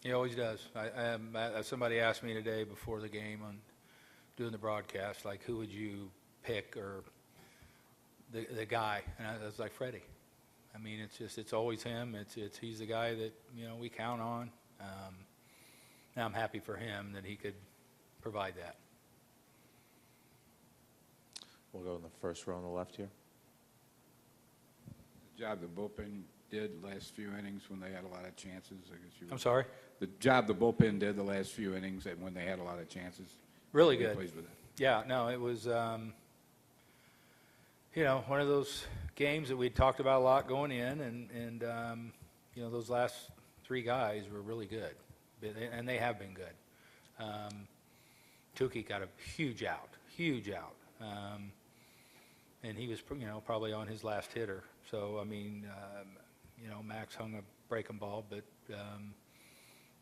He always does. Somebody asked me today before the game on doing the broadcast, like, who would you pick or the guy? And I was like, Freddie. I mean, it's always him. He's the guy that, we count on. And I'm happy for him that he could provide that. We'll go in the first row on the left here. The job the bullpen did last few innings when they had a lot of chances. I'm sorry? The job the bullpen did the last few innings and when they had a lot of chances. Really good. Pleased with it. Yeah, no, it was, one of those games that we'd talked about a lot going in, and those last three guys were really good, and they have been good. Tukey got a huge out, and he was, probably on his last hitter. So, I mean, Max hung a breaking ball, but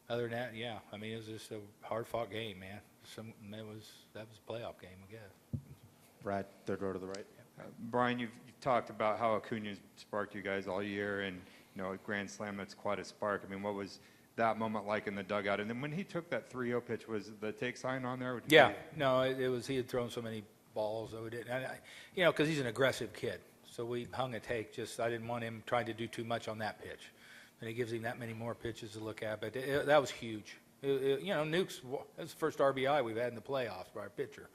other than that, yeah, I mean, it was just a hard-fought game, man. That was a playoff game, I guess. Brad, third row to the right. Brian, you've talked about how Acuna sparked you guys all year, and at Grand Slam, that's quite a spark. I mean, what was that moment like in the dugout? And then when he took that 3-0 pitch, was the take sign on there? Yeah, no, it was. He had thrown so many balls that we didn't. Because he's an aggressive kid, so we hung a take. I didn't want him trying to do too much on that pitch, and it gives him that many more pitches to look at. But that was huge. Nuke's that's the first RBI we've had in the playoffs by our pitcher.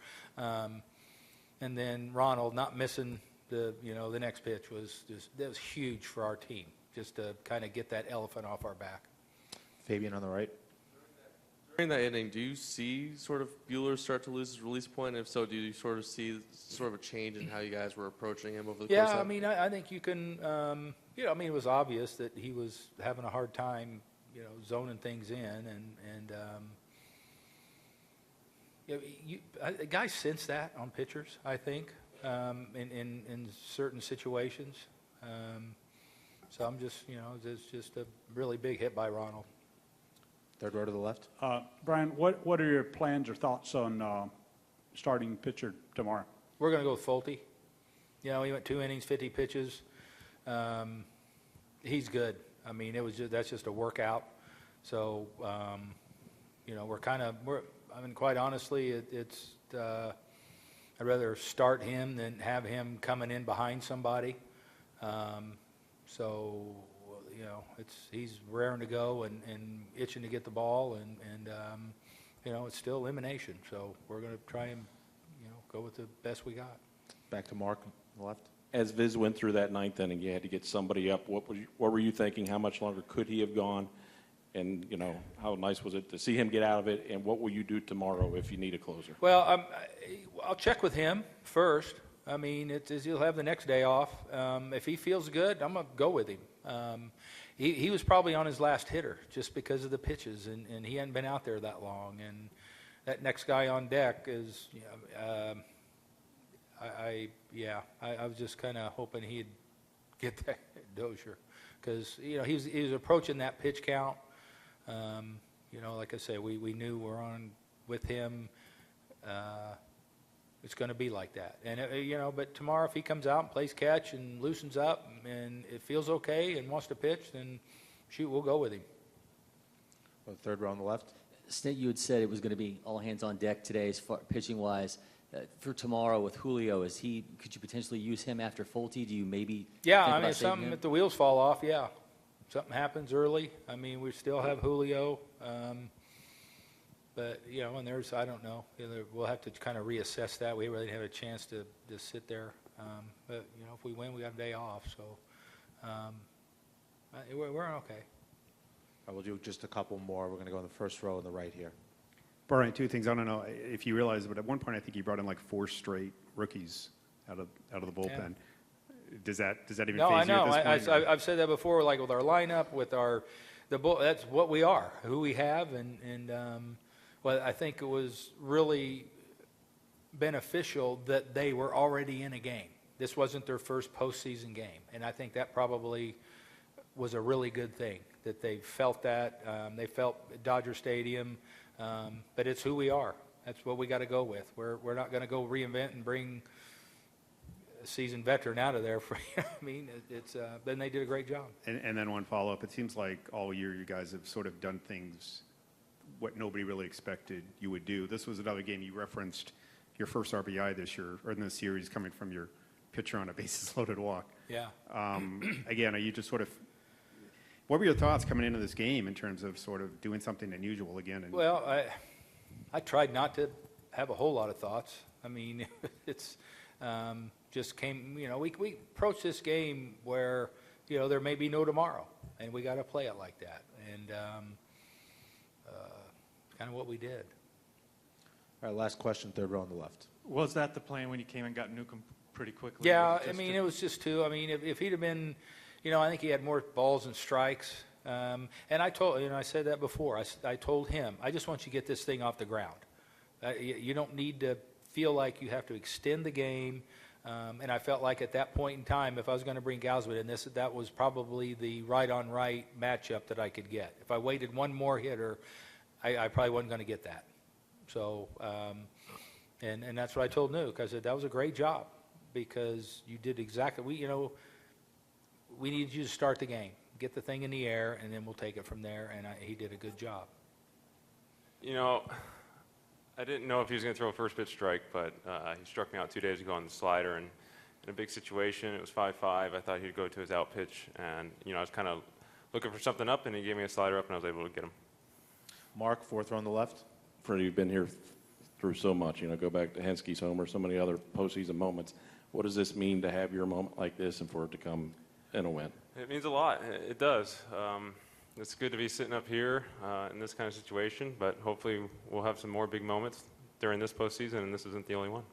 And then Ronald not missing the next pitch that was huge for our team, just to kind of get that elephant off our back. Fabian on the right. During that inning, do you see sort of Buehler start to lose his release point? If so, do you sort of see sort of a change in how you guys were approaching him over the course of I mean, I think you can, it was obvious that he was having a hard time, zoning things in, and guys sense that on pitchers, I think, in certain situations. So I'm just, it's just a really big hit by Ronald. Third row to the left. Brian, what are your plans or thoughts on starting pitcher tomorrow? We're going to go with Fulte. He went 2 innings, 50 pitches. He's good. I mean, that's just a workout. So, quite honestly, I'd rather start him than have him coming in behind somebody. He's raring to go and itching to get the ball, and it's still elimination. So we're going to try and, go with the best we got. Back to Mark on the left. As Viz went through that ninth inning, you had to get somebody up. What were you thinking? How much longer could he have gone? And, how nice was it to see him get out of it? And what will you do tomorrow if you need a closer? Well, I'll check with him first. I mean, he'll have the next day off. If he feels good, I'm going to go with him. He was probably on his last hitter just because of the pitches, and he hadn't been out there that long. And that next guy on deck is, I was just kind of hoping he'd get that Dozier, because he was approaching that pitch count. Like I say, we knew we're on with him. It's going to be like that, and but tomorrow if he comes out and plays catch and loosens up and it feels okay and wants to pitch, then shoot, we'll go with him. Well, third row on the left. Snit, you had said it was going to be all hands on deck today as far pitching wise. For tomorrow with Julio, could you potentially use him after Fulte? Do you maybe? Yeah, I mean, if something, if the wheels fall off, yeah, something happens early. I mean, we still have Julio, but and I don't know. We'll have to kind of reassess that. We really didn't have a chance to sit there, but if we win, we got a day off, so we're okay. We'll do just a couple more. We're going to go in the first row on the right here. Brian, 2 things. I don't know if you realize, but at one point I think you brought in like 4 straight rookies out of the bullpen. Yeah. Does that even no, phase you at I this point? know. I've said that before. Like with our lineup, with that's what we are, who we have, and I think it was really beneficial that they were already in a game. This wasn't their first postseason game, and I think that probably was a really good thing that they felt that. They felt at Dodger Stadium. But it's who we are. That's what we got to go with. We're not going to go reinvent and bring seasoned veteran out of there. For I mean, then they did a great job. And then one follow-up. It seems like all year you guys have sort of done things what nobody really expected you would do. This was another game you referenced your first RBI this year, or in this series, coming from your pitcher on a bases-loaded walk. Yeah. Again, are you just sort of, what were your thoughts coming into this game in terms of sort of doing something unusual again? And Well, I tried not to have a whole lot of thoughts. I mean, it's just came, we approached this game where, there may be no tomorrow, and we got to play it like that. And kind of what we did. All right, last question, third row on the left. Was that the plan when you came and got Newcomb pretty quickly? Yeah, Was it I just mean, to- it was just two. I mean, if he'd have been, I think he had more balls and strikes. And I told, I said that before. I told him, I just want you to get this thing off the ground. You don't need to feel like you have to extend the game. And I felt like at that point in time, if I was going to bring Gausman in this, that was probably the right-on-right matchup that I could get. If I waited one more hitter, I probably wasn't going to get that. So, and that's what I told Nuke. I said, that was a great job because you did exactly, we needed you to start the game, get the thing in the air, and then we'll take it from there, and he did a good job. I didn't know if he was going to throw a first pitch strike, but he struck me out 2 days ago on the slider, and in a big situation, it was 5-5. I thought he'd go to his out pitch, and I was kind of looking for something up, and he gave me a slider up, and I was able to get him. Mark, fourth row on the left. Freddie, you've been here through so much, go back to Henske's homer, so many other postseason moments. What does this mean to have your moment like this and for it to come in a win? It means a lot. It does. It's good to be sitting up here in this kind of situation, but hopefully we'll have some more big moments during this postseason, and this isn't the only one.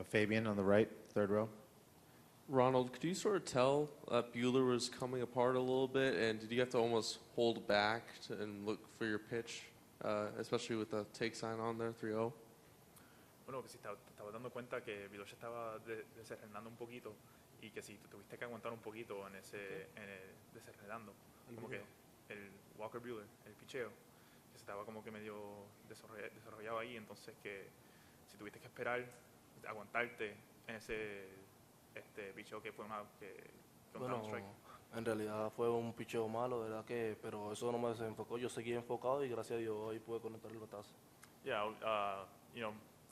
Fabian on the right, third row. Ronald, could you sort of tell Buehler was coming apart a little bit, and did you have to almost hold back and look for your pitch, especially with the take sign on there, 3-0? Bueno, que si te estabas dando cuenta que Vilocha estaba desenredando un poquito y que si te tuviste que aguantar un poquito en el desenredando, como que el Walker Buehler, el picheo, que se estaba como que medio desarrollado ahí, entonces que si tuviste que esperar, aguantarte en ese picheo que fue un strike. En realidad fue un picheo malo, verdad que, pero eso no me desenfocó. Yo seguí enfocado y gracias a Dios hoy pude conectar el batazo. Yeah,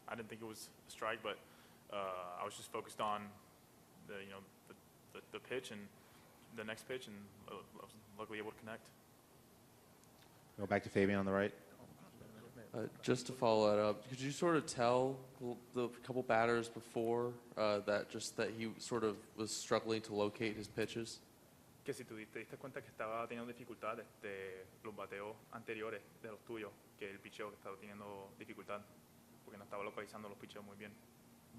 I didn't think it was a strike, but I was just focused on the pitch and the next pitch, and I was luckily able to connect. Go back to Fabian on the right. Just to follow that up, could you sort of tell the couple batters before that he sort of was struggling to locate his pitches? Que si te diste cuenta que estaba teniendo dificultad los bateos anteriores de los tuyos, que el picheo que estaba teniendo dificultad, porque no estaba localizando los picheos muy bien.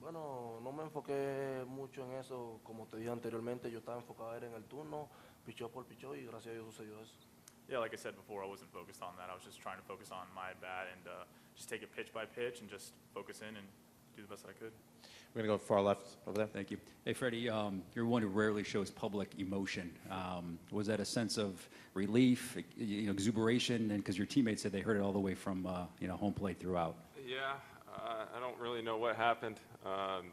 Bueno, no me enfoqué mucho en eso, como te dije anteriormente, yo estaba enfocado en el turno, picheo por picheo y gracias a Dios sucedió eso. Yeah, like I said before, I wasn't focused on that. I was just trying to focus on my at-bat and just take it pitch by pitch and just focus in and do the best that I could. We're going to go far left over there. Thank you. Hey, Freddie, you're one who rarely shows public emotion. Was that a sense of relief, exuberation, and because your teammates said they heard it all the way from home plate throughout? Yeah, I don't really know what happened.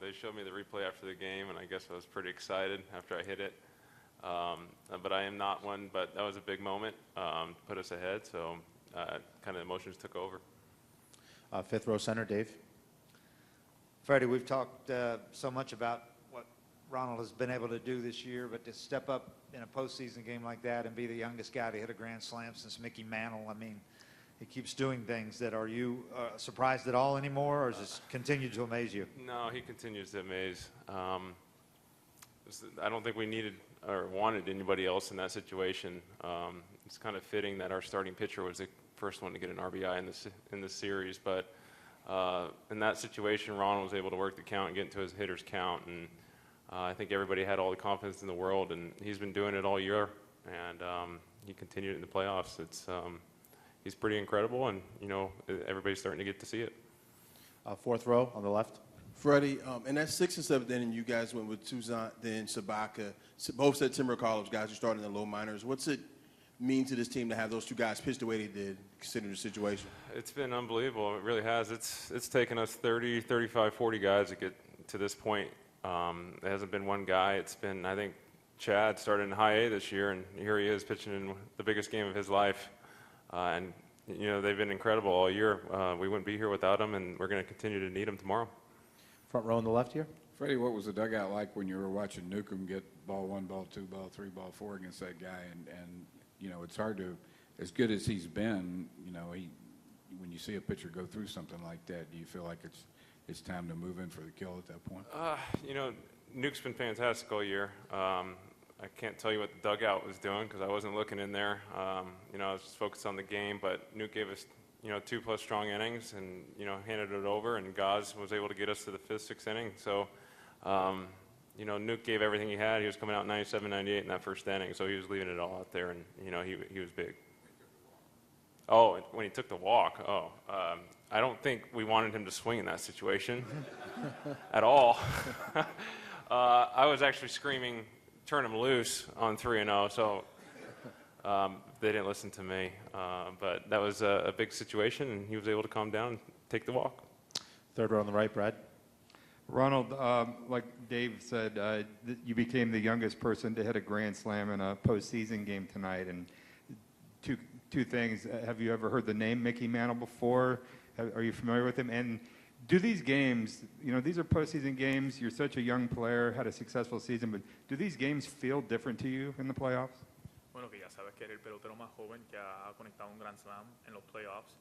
They showed me the replay after the game, and I guess I was pretty excited after I hit it. But I am not one, but that was a big moment, put us ahead, so kind of emotions took over. Fifth row center, Dave. Freddie, we've talked so much about what Ronald has been able to do this year, but to step up in a postseason game like that and be the youngest guy to hit a grand slam since Mickey Mantle, I mean, he keeps doing things that, are you surprised at all anymore, or does it continue to amaze you? No, he continues to amaze. I don't think we needed or wanted anybody else in that situation. It's kind of fitting that our starting pitcher was the first one to get an RBI in this series, but in that situation, Ronald was able to work the count and get into his hitter's count, and I think everybody had all the confidence in the world, and he's been doing it all year, and he continued it in the playoffs. He's pretty incredible, and everybody's starting to get to see it. Fourth row on the left. Freddie, in that 6th and 7th inning, you guys went with Toussaint, then Sabaka, both September call-ups, guys who started in the low minors. What's it mean to this team to have those two guys pitch the way they did, considering the situation? It's been unbelievable. It really has. It's taken us 30, 35, 40 guys to get to this point. There hasn't been one guy. It's been, I think, Chad started in high A this year, and here he is pitching in the biggest game of his life. And, you know, they've been incredible all year. We wouldn't be here without them, and we're going to continue to need them tomorrow. Front row on the left here. Freddie, what was the dugout like when you were watching Newcomb get ball 1, ball 2, ball 3, ball 4 against that guy? And you know, it's hard to, as good as he's been, you know, when you see a pitcher go through something like that, do you feel like it's time to move in for the kill at that point? You know, Nuke's been fantastic all year. I can't tell you what the dugout was doing because I wasn't looking in there. You know, I was just focused on the game, but Nuke gave us, you know, 2+ strong innings and, you know, handed it over, and Gaz was able to get us to the 5th, 6th inning. So, you know, Nuke gave everything he had. He was coming out 97, 98 in that first inning, so he was leaving it all out there, and, you know, he was big. Oh, when he took the walk, I don't think we wanted him to swing in that situation at all. I was actually screaming, turn him loose on 3-0, so they didn't listen to me. But that was a big situation, and he was able to calm down and take the walk. Third row on the right, Brad. Ronald, like Dave said, you became the youngest person to hit a grand slam in a postseason game tonight. And two things. Have you ever heard the name Mickey Mantle before? Are you familiar with him? And do these games, you know, these are postseason games. You're such a young player, had a successful season, but do these games feel different to you in the playoffs? Bueno, que ya sabes que eres el pelotero más joven que ha conectado un Grand Slam en los playoffs.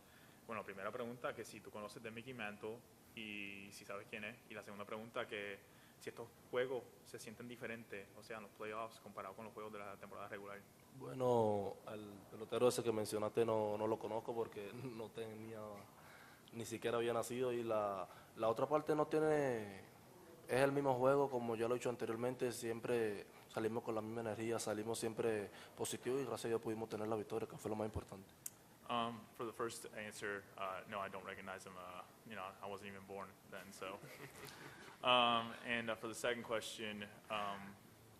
Bueno, primera pregunta, que si tú conoces de Mickey Mantle y si sabes quién es. Y la segunda pregunta, que si estos juegos se sienten diferentes, o sea, en los playoffs comparado con los juegos de la temporada regular. Bueno, al pelotero ese que mencionaste no lo conozco porque no tenía, ni siquiera había nacido. Y la otra parte no tiene, es el mismo juego, como ya lo he dicho anteriormente, siempre salimos con la misma energía, salimos siempre positivos y gracias a Dios pudimos tener la victoria, que fue lo más importante. For the first answer, no, I don't recognize him. You know, I wasn't even born then, so. And for the second question,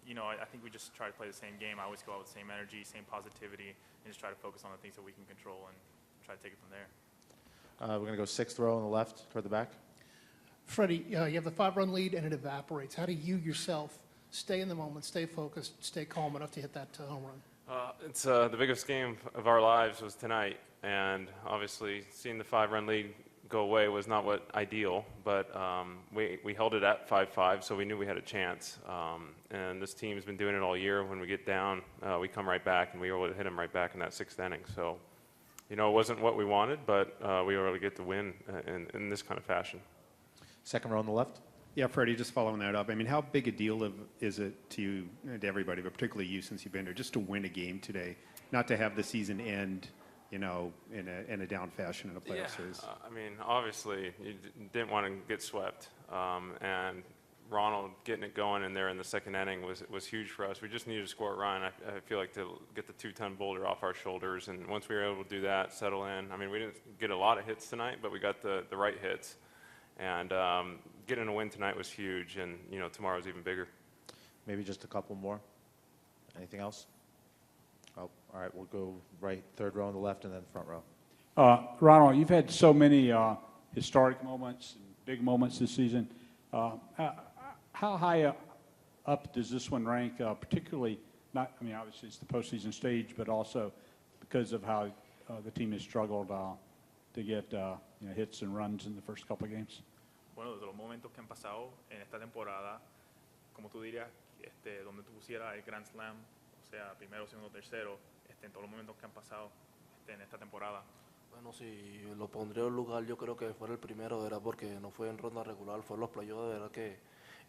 you know, I think we just try to play the same game. I always go out with the same energy, same positivity, and just try to focus on the things that we can control and try to take it from there. We're going to go 6th row on the left toward the back. Freddie, you have the 5-run lead and it evaporates. How do you yourself stay in the moment, stay focused, stay calm enough to hit that home run? It's the biggest game of our lives was tonight, and obviously seeing the 5-run lead go away was not what ideal, but we held it at 5-5, so we knew we had a chance. And this team's been doing it all year. When we get down, we come right back, and we were able to hit them right back in that 6th inning. So, you know, it wasn't what we wanted, but we were able to get the win in this kind of fashion. Second row on the left. Yeah, Freddie, just following that up. I mean, how big a deal is it to you, to everybody, but particularly you since you've been here, just to win a game today, not to have the season end, you know, in a down fashion in a playoff series? I mean, obviously, you didn't want to get swept, and Ronald getting it going in there in the 2nd inning was huge for us. We just needed to score a run. I feel like to get the 2-ton boulder off our shoulders, and once we were able to do that, settle in. I mean, we didn't get a lot of hits tonight, but we got the right hits. And getting a win tonight was huge, and, you know, tomorrow's even bigger. Maybe just a couple more. Anything else? Oh, all right, we'll go right, 3rd row on the left, and then front row. Ronald, you've had so many historic moments and big moments this season. How high up does this one rank, particularly, not, I mean, obviously it's the postseason stage, but also because of how the team has struggled to get you know, hits and runs in the first couple of games? Bueno, desde los momentos que han pasado en esta temporada, como tú dirías, donde tú pusieras el Grand Slam, o sea, primero, segundo, tercero, en todos los momentos que han pasado en esta temporada. Bueno, si lo pondría en un lugar, yo creo que fuera el primero, de verdad, porque no fue en ronda regular, fue en los playoffs, de verdad que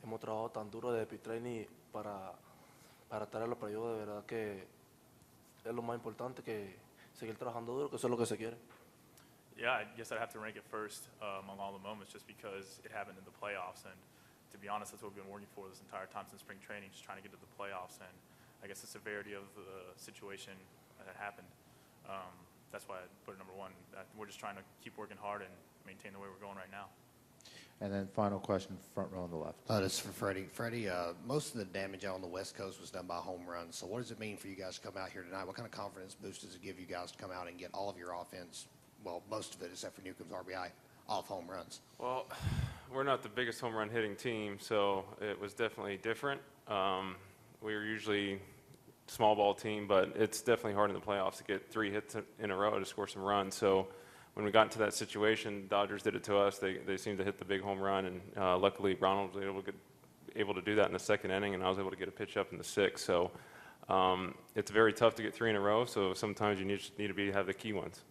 hemos trabajado tan duro de training para estar en los playoffs, de verdad que es lo más importante, que seguir trabajando duro, que eso es lo que se quiere. Yeah, I guess I'd have to rank it first among all the moments just because it happened in the playoffs. And to be honest, that's what we've been working for this entire time since spring training, just trying to get to the playoffs. And I guess the severity of the situation that happened, that's why I put it number one. We're just trying to keep working hard and maintain the way we're going right now. And then final question, front row on the left. This is for Freddie. Freddie, most of the damage out on the West Coast was done by home runs. So what does it mean for you guys to come out here tonight? What kind of confidence boost does it give you guys to come out and get all of your offense, well, most of it except for Newcomb's RBI, off home runs? Well, we're not the biggest home run hitting team, so it was definitely different. We were usually small ball team, but it's definitely hard in the playoffs to get 3 hits in a row to score some runs. So when we got into that situation, Dodgers did it to us. They seemed to hit the big home run, and luckily Ronald was able to do that in the second inning, and I was able to get a pitch up in the 6th. So it's very tough to get 3 in a row, so sometimes you need to have the key ones.